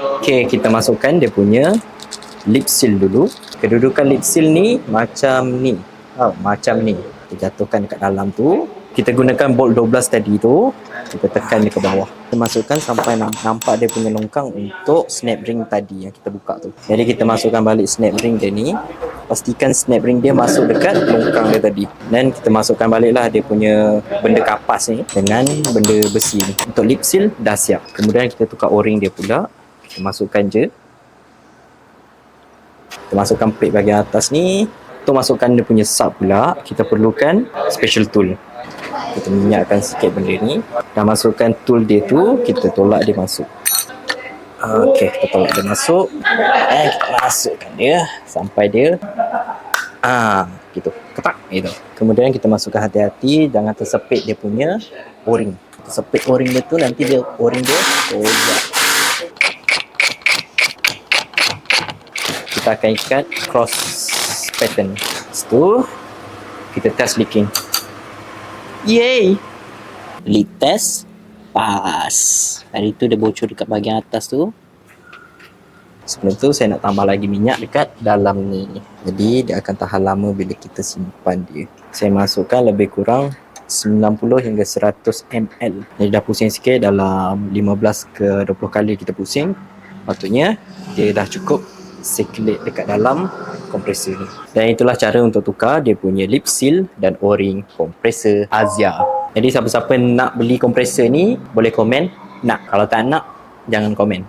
Okay, kita masukkan dia punya lip seal dulu. Kedudukan lip seal ni macam ni. Macam ni. Kita jatuhkan dekat dalam tu. Kita gunakan bolt 12 tadi tu. Kita tekan dia ke bawah. Kita masukkan sampai nampak dia punya longkang untuk snap ring tadi yang kita buka tu. Jadi kita masukkan balik snap ring dia ni. Pastikan snap ring dia masuk dekat longkang dia tadi. Dan kita masukkan baliklah dia punya benda kapas ni dengan benda besi ni. Untuk lip seal dah siap. Kemudian kita tukar o-ring dia pula. Kita masukkan je. Kita masukkan plate bahagian atas ni. Untuk masukkan dia punya sub pula, kita perlukan special tool. Kita minyakkan sikit benda ni. Dah masukkan tool dia tu, kita tolak dia masuk. Okey, kita tolak dia masuk. Dan kita masukkan dia sampai dia gitu. Ketak gitu. Kemudian kita masukkan hati-hati jangan tersepit dia punya o-ring. Tersepit o-ring dia tu nanti dia o-ring dia koyak. Kita akan ikat cross pattern. Lepas tu kita test leaking. Yay! Leak test pas. Hari tu dia bocor dekat bahagian atas tu. Sebelum tu saya nak tambah lagi minyak dekat dalam ni. Jadi dia akan tahan lama bila kita simpan dia. Saya masukkan lebih kurang 90 hingga 100 ml. Jadi dah pusing sikit, dalam 15 ke 20 kali kita pusing. Patutnya dia dah cukup circulate dekat dalam kompresor ni. Dan itulah cara untuk tukar dia punya lip seal dan o-ring kompresor Azia. Jadi siapa-siapa nak beli kompresor ni boleh komen nak. Kalau tak nak, jangan komen.